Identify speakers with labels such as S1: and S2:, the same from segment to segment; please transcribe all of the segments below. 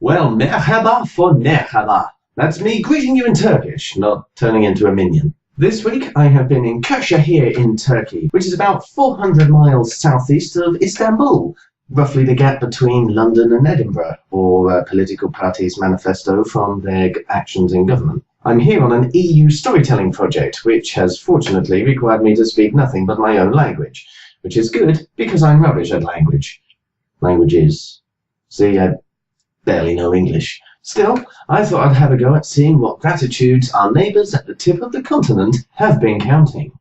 S1: Well, merhaba for merhaba. That's me greeting you in Turkish, not turning into a minion. This week I have been in Kırşehir in Turkey, which is about 400 miles southeast of Istanbul, roughly the gap between London and Edinburgh, or a political party's manifesto from their actions in government. I'm here on an EU storytelling project, which has fortunately required me to speak nothing but my own language, which is good because I'm rubbish at languages. See, I barely know English. Still, I thought I'd have a go at seeing what gratitudes our neighbours at the tip of the continent have been counting.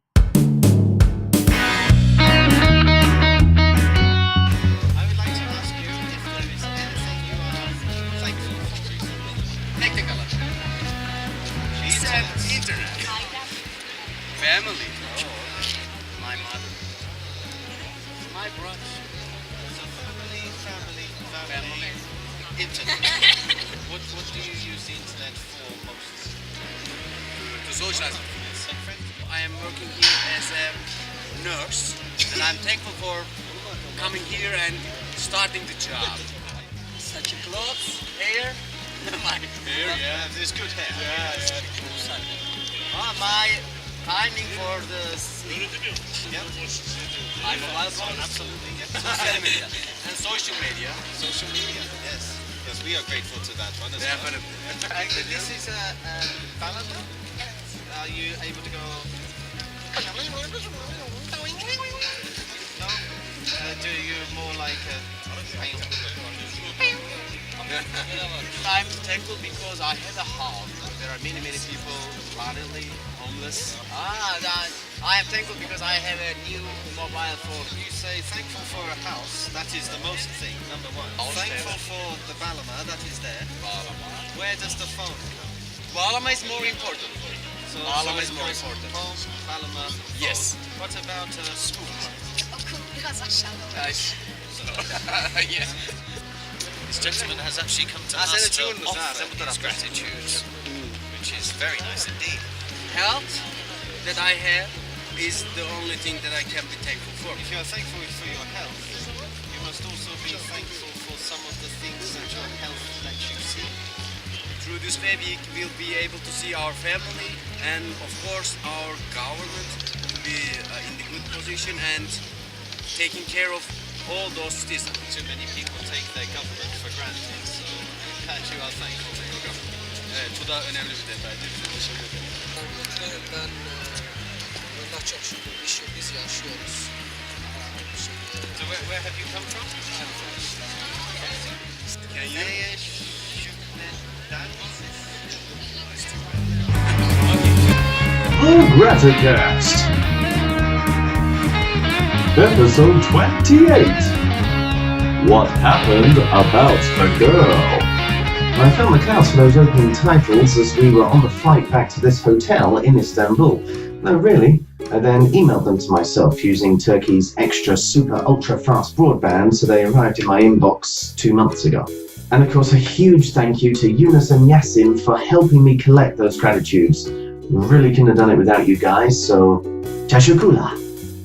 S2: Internet. Family. My mother. My brother.
S3: So family.
S2: Internet.
S3: What do you use the internet for most?
S2: To socialize. I am working here as a nurse, and I'm thankful for coming here and starting the job. Such a clothes, hair. My hair,
S3: yeah, there's good hair.
S2: Yeah. My timing for the sleep.
S3: Yeah.
S2: I'm a wild one.
S3: Absolutely. Yeah.
S2: Social media.
S3: Social media. Yes. Yes, we are grateful to that one as well. And this is a calendar. Are you able to go? No. Do you more like
S2: I'm thankful because I have a house. There are many people lonely, homeless. I am thankful because I have a new mobile phone.
S3: You say thankful for a house, that is the most thing, number one. Thankful for the balama, that is there. Where does the phone come?
S2: Balama is more important.
S3: So
S2: Is more important.
S3: Home, balama, phone.
S2: Yes.
S3: What about school?
S4: Okul biraz aşağıda.
S2: Nice. Yes.
S3: This gentleman has actually come to us to offer his gratitude, which is very nice indeed.
S2: Health that I have is the only thing that I can be thankful for.
S3: If you are thankful for your health, you must also be thankful for some of the things that your health lets you see.
S2: Through this way we will be able to see our family and of course our government to be in the good position and taking care of all those citizens.
S3: Too many people take their government for granted, so that you are thankful for your government.
S2: Evet, bu da önemli bir detaydı. Teşekkür ederim.
S5: Ben Allah çok şükür biz yaşıyoruz.
S3: So where have you come from?
S2: Can you?
S1: The Graticast, Episode 28. What happened about the girl? I filmed the cast for those opening titles as we were on the flight back to this hotel in Istanbul. No, really. I then emailed them to myself using Turkey's extra super ultra fast broadband, so they arrived in my inbox 2 months ago. And of course a huge thank you to Yunus and Yasin for helping me collect those gratitudes. Really couldn't have done it without you guys, so teşekkürler,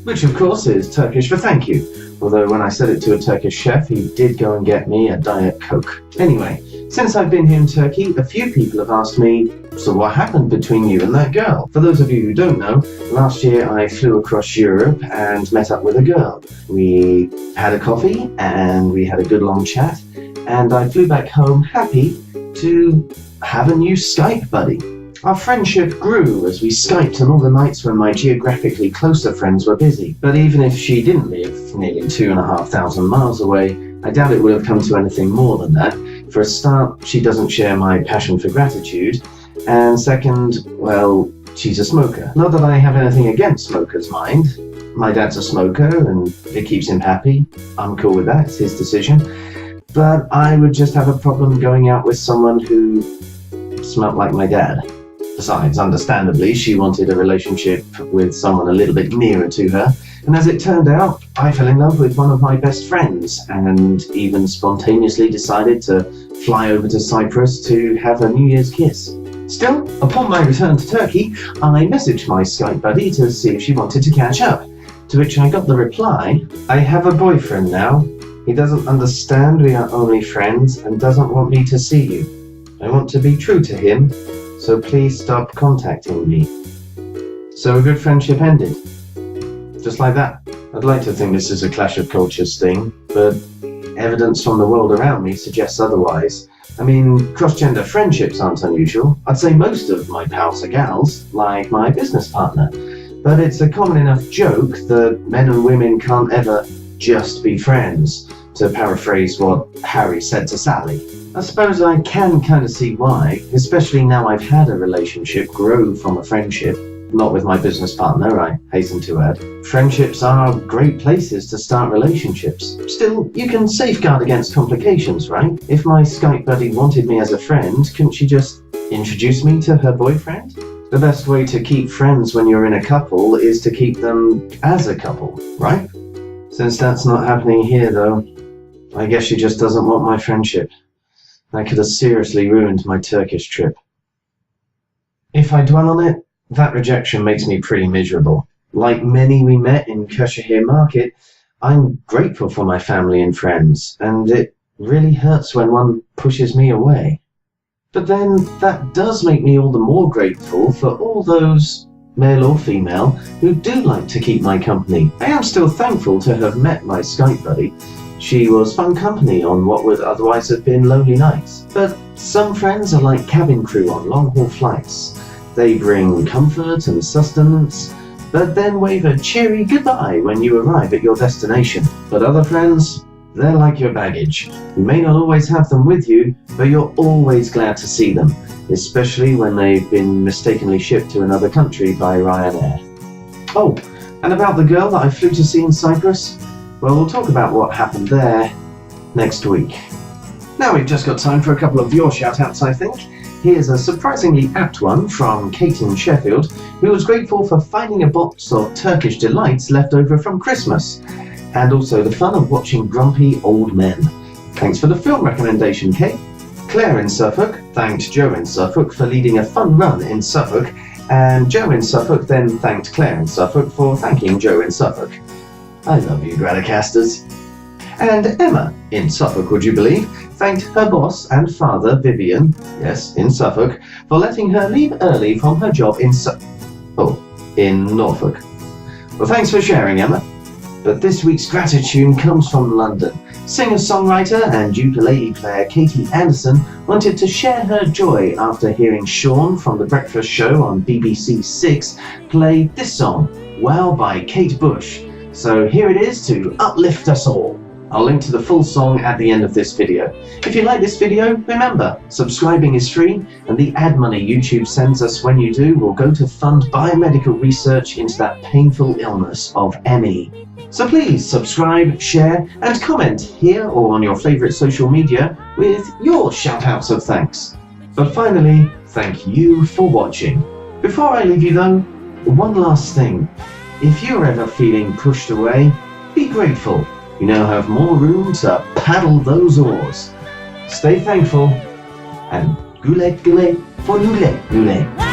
S1: which of course is Turkish for thank you, although when I said it to a Turkish chef he did go and get me a Diet Coke. Anyway, since I've been here in Turkey, a few people have asked me, so what happened between you and that girl? For those of you who don't know, last year I flew across Europe and met up with a girl. We had a coffee and we had a good long chat, and I flew back home happy to have a new Skype buddy. Our friendship grew as we Skyped on all the nights when my geographically closer friends were busy. But even if she didn't live nearly 2,500 miles away, I doubt it would have come to anything more than that. For a start, she doesn't share my passion for gratitude. And second, well, she's a smoker. Not that I have anything against smokers, mind. My dad's a smoker and it keeps him happy. I'm cool with that, it's his decision. But I would just have a problem going out with someone who smelled like my dad. Besides, understandably, she wanted a relationship with someone a little bit nearer to her, and as it turned out, I fell in love with one of my best friends, and even spontaneously decided to fly over to Cyprus to have a New Year's kiss. Still, upon my return to Turkey, I messaged my Skype buddy to see if she wanted to catch up, to which I got the reply, "I have a boyfriend now, He doesn't understand we are only friends and doesn't want me to see you. I want to be true to him, so please stop contacting me. So a good friendship ended. Just like that. I'd like to think this is a clash of cultures thing, but evidence from the world around me suggests otherwise. I mean, cross-gender friendships aren't unusual. I'd say most of my pals are gals, like my business partner. But it's a common enough joke that men and women can't ever just be friends, to paraphrase what Harry said to Sally. I suppose I can kind of see why, especially now I've had a relationship grow from a friendship. Not with my business partner, I hasten to add. Friendships are great places to start relationships. Still, you can safeguard against complications, right? If my Skype buddy wanted me as a friend, couldn't she just introduce me to her boyfriend? The best way to keep friends when you're in a couple is to keep them as a couple, right? Since that's not happening here, though, I guess she just doesn't want my friendship. That could have seriously ruined my Turkish trip. If I dwell on it, that rejection makes me pretty miserable. Like many we met in Kırşehir Market, I'm grateful for my family and friends, and it really hurts when one pushes me away. But then that does make me all the more grateful for all those, male or female, who do like to keep my company. I am still thankful to have met my Skype buddy. She was fun company on what would otherwise have been lonely nights. But some friends are like cabin crew on long-haul flights. They bring comfort and sustenance, but then wave a cheery goodbye when you arrive at your destination. But other friends, they're like your baggage. You may not always have them with you, but you're always glad to see them, especially when they've been mistakenly shipped to another country by Ryanair. Oh, and about the girl that I flew to see in Cyprus? Well, we'll talk about what happened there next week. Now we've just got time for a couple of your shout-outs, I think. Here's a surprisingly apt one from Kate in Sheffield, who was grateful for finding a box of Turkish delights left over from Christmas, and also the fun of watching grumpy old men. Thanks for the film recommendation, Kate. Claire in Suffolk thanked Joe in Suffolk for leading a fun run in Suffolk, and Joe in Suffolk then thanked Claire in Suffolk for thanking Joe in Suffolk. I love you, Graticasters. And Emma, in Suffolk would you believe, thanked her boss and father, Vivian, yes, in Suffolk, for letting her leave early from her job in in Norfolk. Well, thanks for sharing, Emma. But this week's Gratitune comes from London. Singer-songwriter and ukulele player Katie Anderson wanted to share her joy after hearing Sean from The Breakfast Show on BBC 6 play this song, Wow by Kate Bush. So here it is to uplift us all. I'll link to the full song at the end of this video. If you like this video, remember, subscribing is free, and the ad money YouTube sends us when you do will go to fund biomedical research into that painful illness of ME. So please subscribe, share, and comment here or on your favourite social media with your shout-outs of thanks. But finally, thank you for watching. Before I leave you though, one last thing. If you're ever feeling pushed away, be grateful. You now have more room to paddle those oars. Stay thankful, and güle güle for lule lule.